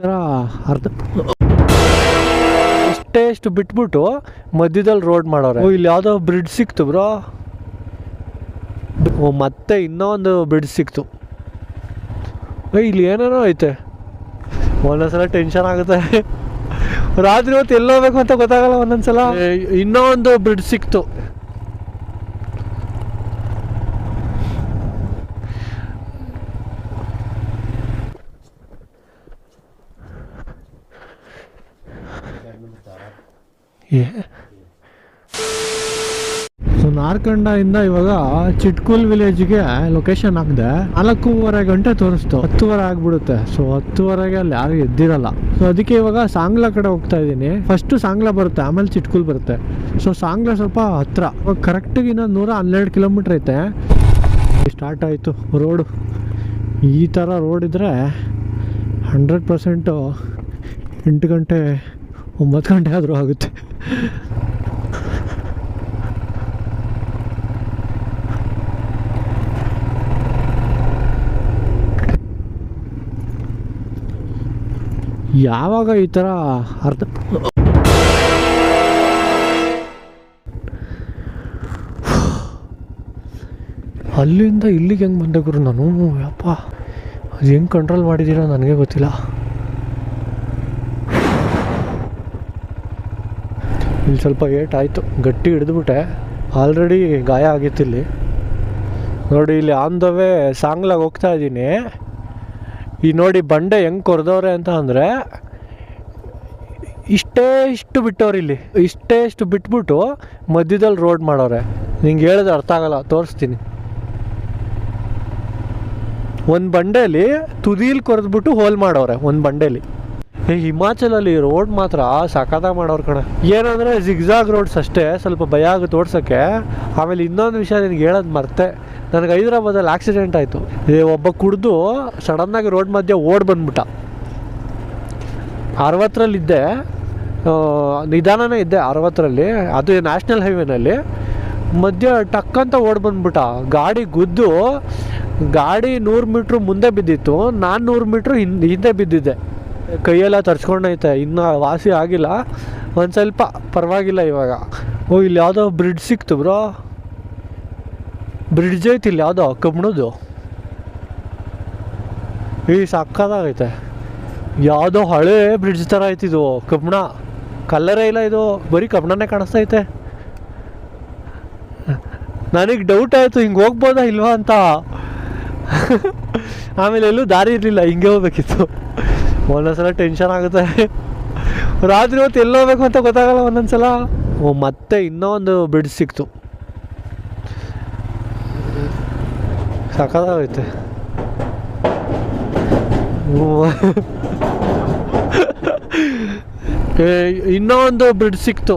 ಥರ ಅರ್ಧ ಇಷ್ಟು ಬಿಟ್ಬಿಟ್ಟು ಮಧ್ಯದಲ್ಲಿ ರೋಡ್ ಮಾಡೋರೆ. ಇಲ್ಲಿ ಯಾವುದೋ ಬ್ರಿಡ್ಜ್ ಸಿಕ್ತು ಬ್ರೋ. ಮತ್ತೆ ಇನ್ನೊಂದು ಬ್ರಿಡ್ಜ್ ಸಿಕ್ತು. ಇಲ್ಲಿ ಏನೇನೋ ಐತೆ. ಒಂದೊಂದ್ಸಲ ಟೆನ್ಷನ್ ಆಗುತ್ತೆ. ರಾತ್ರಿ ಹೊತ್ತು ಎಲ್ಲೋಗ್ಬೇಕು ಅಂತ ಗೊತ್ತಾಗಲ್ಲ ಒಂದೊಂದ್ಸಲ. ಇನ್ನೂ ಒಂದು ಬ್ರಿಡ್ಜ್ ಸಿಕ್ತು. ಸೊ ನಾರ್ಕಂಡದಿಂದ ಇವಾಗ ಚಿಟ್ಕುಲ್ ವಿಲೇಜ್ಗೆ ಲೊಕೇಶನ್ ಹಾಕಿದೆ. 4:30 ಗಂಟೆ ತೋರಿಸ್ತು. 10:30 ಆಗ್ಬಿಡುತ್ತೆ. ಸೊ 10:30ಗೆ ಅಲ್ಲಿ ಯಾರು ಎದ್ದಿರಲ್ಲ. ಸೊ ಅದಕ್ಕೆ ಇವಾಗ ಸಾಂಗ್ಲಾ ಕಡೆ ಹೋಗ್ತಾ ಇದ್ದೀನಿ. ಫಸ್ಟ್ ಸಾಂಗ್ಲಾ ಬರುತ್ತೆ, ಆಮೇಲೆ ಚಿಟ್ಕುಲ್ ಬರುತ್ತೆ. ಸೊ ಸಾಂಗ್ಲಾ ಸ್ವಲ್ಪ ಹತ್ರ. ಕರೆಕ್ಟಾಗಿ ಇನ್ನೊಂದು 112 ಕಿಲೋಮೀಟ್ರ್ ಐತೆ. ಸ್ಟಾರ್ಟ್ ಆಯಿತು ರೋಡು. ಈ ಥರ ರೋಡ್ ಇದ್ದರೆ 100% 8 ಗಂಟೆ 9 ಗಂಟೆ ಆದರೂ ಆಗುತ್ತೆ. ಯಾವಾಗ ಈ ಥರ ಅರ್ಧ ಅಲ್ಲಿಂದ ಇಲ್ಲಿಗೆ ಹೆಂಗೆ ಬಂದೆ ಗುರು ನಾನು? ಯಪ್ಪ, ಅದು ಹೆಂಗೆ ಕಂಟ್ರೋಲ್ ಮಾಡಿದ್ದೀರೋ ನನಗೆ ಗೊತ್ತಿಲ್ಲ. ಇಲ್ಲಿ ಸ್ವಲ್ಪ ಏಟ್ ಆಯಿತು, ಗಟ್ಟಿ ಹಿಡಿದ್ಬಿಟ್ಟೆ. ಆಲ್ರೆಡಿ ಗಾಯ ಆಗಿತ್ತು ಇಲ್ಲಿ ನೋಡಿ. ಇಲ್ಲಿ ಆನ್ ದ ವೇ ಸಾಂಗ್ಲಾಗ ಹೋಗ್ತಾ ಇದ್ದೀನಿ. ಈ ನೋಡಿ ಬಂಡೆ ಹೆಂಗೆ ಕೊರೆದವ್ರೆ ಅಂತ ಅಂದರೆ ಇಷ್ಟು ಬಿಟ್ಟವ್ರು. ಇಲ್ಲಿ ಇಷ್ಟು ಬಿಟ್ಬಿಟ್ಟು ಮಧ್ಯದಲ್ಲಿ ರೋಡ್ ಮಾಡೋರೆ. ನಿಂಗೆ ಹೇಳಿದ್ರೆ ಅರ್ಥ ಆಗಲ್ಲ, ತೋರಿಸ್ತೀನಿ. ಒಂದು ಬಂಡೆಯಲ್ಲಿ ತುದೀಲಿ ಕೊರೆದ್ಬಿಟ್ಟು ಹೋಲ್ ಮಾಡೋರೆ ಒಂದು ಬಂಡೆಯಲ್ಲಿ. ಹಿಮಾಚಲಲ್ಲಿ ರೋಡ್ ಮಾತ್ರ ಸಖತ್ತಾಗಿ ಮಾಡೋರು ಕಣೆ. ಏನಂದರೆ ಜಿಗ್ಜಾಗ್ ರೋಡ್ಸ್ ಅಷ್ಟೇ, ಸ್ವಲ್ಪ ಭಯ ಆಗುತ್ತೆ ಓಡ್ಸೋಕ್ಕೆ. ಆಮೇಲೆ ಇನ್ನೊಂದು ವಿಷಯ ನಿನಗೆ ಹೇಳೋದು ಮರ್ತೆ. ನನಗೆ ಹೈದ್ರಾಬಾದಲ್ಲಿ ಆಕ್ಸಿಡೆಂಟ್ ಆಯಿತು. ಒಬ್ಬ ಕುಡಿದು ಸಡನ್ನಾಗಿ ರೋಡ್ ಮಧ್ಯೆ ಓಡ್ ಬಂದ್ಬಿಟ್ಟ. 60ರಲ್ಲಿದ್ದೆ, ನಿಧಾನನೇ ಇದ್ದೆ 60ರಲ್ಲಿ. ಅದು ನ್ಯಾಷನಲ್ ಹೈವೇನಲ್ಲಿ ಮಧ್ಯ ಟಕ್ಕಂತ ಓಡ್ ಬಂದ್ಬಿಟ್ಟ. ಗಾಡಿ ಗುದ್ದು ಗಾಡಿ 100 ಮೀಟ್ರ್ ಮುಂದೆ ಬಿದ್ದಿತ್ತು, ನಾನು 100 ಮೀಟ್ರ್ ಹಿಂದೆ ಬಿದ್ದಿದ್ದೆ. ಕೈಯೆಲ್ಲ ತರ್ಸ್ಕೊಂಡೈತೆ, ಇನ್ನೂ ವಾಸಿ ಆಗಿಲ್ಲ. ಒಂದು ಸ್ವಲ್ಪ ಪರವಾಗಿಲ್ಲ ಇವಾಗ. ಇಲ್ಲಿ ಯಾವುದೋ ಬ್ರಿಡ್ಜ್ ಸಿಕ್ತು ಬ್ರೋ. ಬ್ರಿಡ್ಜ್ ಐತಿ ಇಲ್ಲಿ ಯಾವುದೋ ಕಬ್ಬಣದ್ದು. ಸಕ್ಕತ್ತಾಗೈತೆ. ಯಾವುದೋ ಹಳೆ ಬ್ರಿಡ್ಜ್ ಥರ ಐತಿದು. ಕಬ್ಬಣ ಕಲ್ಲರೇ ಇಲ್ಲ, ಇದು ಬರೀ ಕಬ್ಬಣನೇ ಕಾಣಿಸ್ತೈತೆ. ನನಗೆ ಡೌಟ್ ಆಯಿತು, ಹಿಂಗೆ ಹೋಗ್ಬೋದಾ ಇಲ್ವಾ ಅಂತ. ಆಮೇಲೆ ಎಲ್ಲೂ ದಾರಿ ಇರಲಿಲ್ಲ, ಹಿಂಗೆ ಹೋಗ್ಬೇಕಿತ್ತು. ಒಂದೊಂದ್ಸಲ ಟೆನ್ಷನ್ ಆಗುತ್ತೆ. ರಾತ್ರಿ ಹೊತ್ತು ಎಲ್ಲೋಗ್ಬೇಕು ಅಂತ ಗೊತ್ತಾಗಲ್ಲ ಒಂದೊಂದ್ಸಲ. ಮತ್ತೆ ಇನ್ನೊಂದು ಬ್ರಿಡ್ಜ್ ಸಿಕ್ತು. ಸಕ್ಕತ್ತಾಗೈತೆ. ಇನ್ನೂ ಒಂದು ಬ್ರಿಡ್ಜ್ ಸಿಕ್ತು.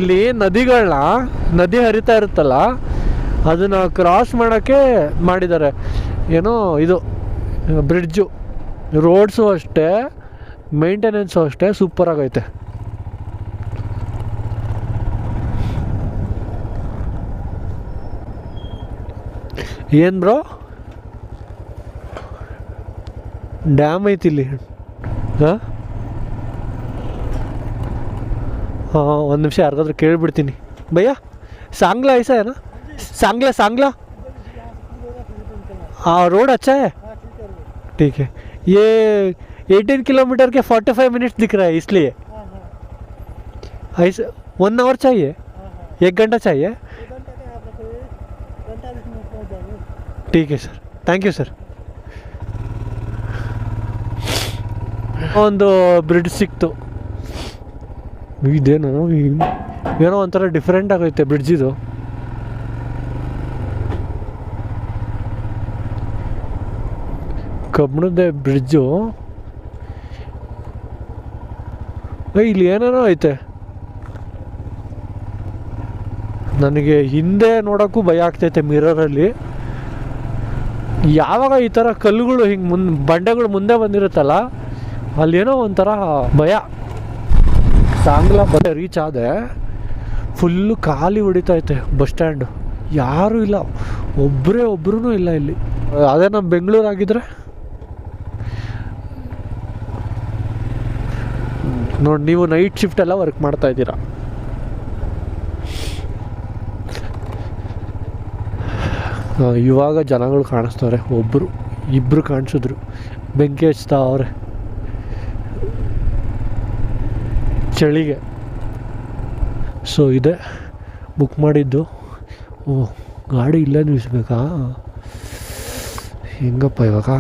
ಇಲ್ಲಿ ನದಿ ಹರಿತಾ ಇರುತ್ತಲ್ಲ, ಅದನ್ನು ಕ್ರಾಸ್ ಮಾಡೋಕ್ಕೆ ಮಾಡಿದ್ದಾರೆ. ಏನೋ ಇದು ಬ್ರಿಡ್ಜು. ರೋಡ್ಸು ಅಷ್ಟೇ, ಮೇಂಟೆನೆನ್ಸು ಅಷ್ಟೇ ಸೂಪರಾಗೈತೆ. ಏನು ಬ್ರೋ? ಡ್ಯಾಮ್ ಐತಿ ಇಲ್ಲಿ. ಹಾಂ, ಒಂದು ನಿಮಿಷ ಯಾರಿಗಾದ್ರೂ ಕೇಳಿಬಿಡ್ತೀನಿ. ಭಯ್ಯ सांगला ऐसा है ना? सांगला हाँ रोड अच्छा है, ठीक है। ये 18 किलोमीटर के 45 मिनट्स दिख रहा है, इसलिए ऐसे 1 आवर चाहिए, 1 घंटा चाहिए, ठीक है सर, ಥ್ಯಾಂಕ್ ಯು ಸರ್. ಒಂದು ಬ್ರಿಡ್ಜ್ ಸಿಕ್ತು. ಇದೇನು ಏನೋ ಒಂಥರ ಡಿಫ್ರೆಂಟ್ ಆಗೈತೆ ಬ್ರಿಡ್ಜ್ ಇದು. ಕಬ್ಬಣದ ಬ್ರಿಡ್ಜು. ಇಲ್ಲಿ ಏನೇನೋ ಐತೆ. ನನಗೆ ಹಿಂದೆ ನೋಡೋಕ್ಕೂ ಭಯ ಆಗ್ತೈತೆ ಮಿರರಲ್ಲಿ. ಯಾವಾಗ ಈ ಥರ ಕಲ್ಲುಗಳು ಹಿಂಗೆ ಬಂಡೆಗಳು ಮುಂದೆ ಬಂದಿರುತ್ತಲ್ಲ, ಅಲ್ಲೇನೋ ಒಂಥರ ಭಯ. ಸಾಂಗ್ಲಾ ರೀಚ್ ಆದೆ, ಫುಲ್ಲು ಖಾಲಿ ಹೊಡಿತೈತೆ ಬಸ್ ಸ್ಟ್ಯಾಂಡು. ಯಾರೂ ಇಲ್ಲ, ಒಬ್ಬರೂ ಇಲ್ಲ ಇಲ್ಲಿ. ಅದೇ ನಮ್ಮ ಬೆಂಗಳೂರು ಆಗಿದ್ರೆ ನೋಡಿ, ನೀವು ನೈಟ್ ಶಿಫ್ಟೆಲ್ಲ ವರ್ಕ್ ಮಾಡ್ತಾ ಇದ್ದೀರಾ. ಇವಾಗ ಜನಗಳು ಕಾಣಿಸ್ತವ್ರೆ, ಇಬ್ಬರು ಕಾಣಿಸಿದ್ರು, ಬೆಂಕಿ ಹಚ್ತಾ ಅವ್ರೆ ಚಳಿಗೆ. ಸೊ ಇದೆ ಬುಕ್ ಮಾಡಿದ್ದು. ಓ, ಗಾಡಿ ಇಲ್ಲೇ ನಿಲ್ಲಿಸ್ಬೇಕಾ? ಹೆಂಗಪ್ಪ ಇವಾಗ?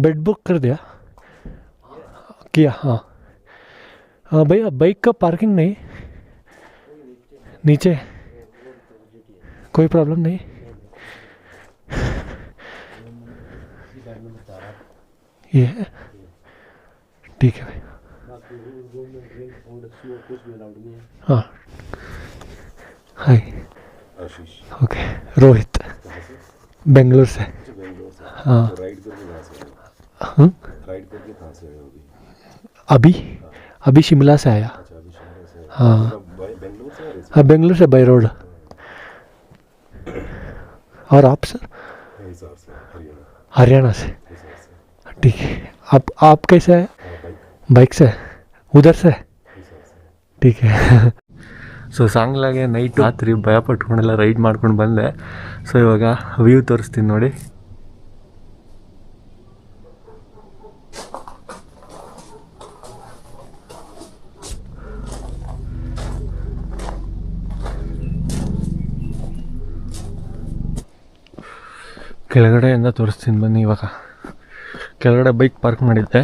बेड बुक कर दिया? किया? हाँ भैया, बाइक का पार्किंग नहीं नीचे? कोई प्रॉब्लम नहीं? ये है, ठीक है भाई. हाँ, हाय, ओके. रोहित, बेंगलोर से. हाँ. अभी शिमला से आया. हाँ हाँ, बेंगलोर से बाई रोड. और आप सर? हरियाणा से. ठीक है. आप कैसे है? बाइक से. उधर से. ठीक है. ಸೊ ಸಾಂಗ್ಲಾಗೆ ನೈಟ್ ರಾತ್ರಿ ಭಯ ಪಟ್ಕೊಂಡೆಲ್ಲ ರೈಡ್ ಮಾಡ್ಕೊಂಡು ಬಂದೆ. ಸೊ ಇವಾಗ ವ್ಯೂ ತೋರಿಸ್ತೀನಿ ನೋಡಿ. ಕೆಳಗಡೆಯಿಂದ ತೋರಿಸ್ತೀನಿ ಬನ್ನಿ. ಇವಾಗ ಕೆಳಗಡೆ ಬೈಕ್ ಪಾರ್ಕ್ ಮಾಡಿದ್ದೆ.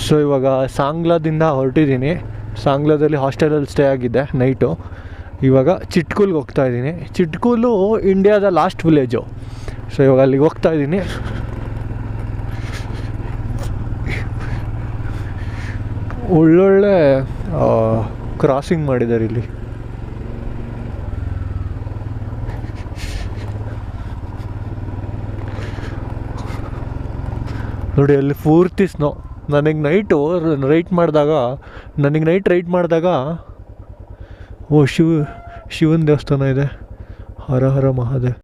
ಸೊ ಇವಾಗ ಸಾಂಗ್ಲಾದಿಂದ ಹೊರಟಿದ್ದೀನಿ. ಸಾಂಗ್ಲಾದಲ್ಲಿ ಹಾಸ್ಟೆಲಲ್ಲಿ ಸ್ಟೇ ಆಗಿದ್ದೆ ನೈಟು. ಇವಾಗ ಚಿಟ್ಕೂಲ್ಗೆ ಹೋಗ್ತಾ ಇದ್ದೀನಿ. ಚಿಟ್ಕೂಲು ಇಂಡಿಯಾದ ಲಾಸ್ಟ್ ವಿಲೇಜು. ಸೊ ಇವಾಗ ಅಲ್ಲಿಗೆ ಹೋಗ್ತಾ ಇದ್ದೀನಿ. ಒಳ್ಳೊಳ್ಳೆ ಕ್ರಾಸಿಂಗ್ ಮಾಡಿದ್ದಾರೆ ಇಲ್ಲಿ. ನೋಡಿ, ಅಲ್ಲಿ ಪೂರ್ತಿ ಸ್ನೋ. ನನಗೆ ನೈಟ್ ರೈಡ್ ಮಾಡಿದಾಗ ಓ ಶಿವನ ದೇವಸ್ಥಾನ ಇದೆ. ಹರ ಹರ ಮಹಾದೇವ್.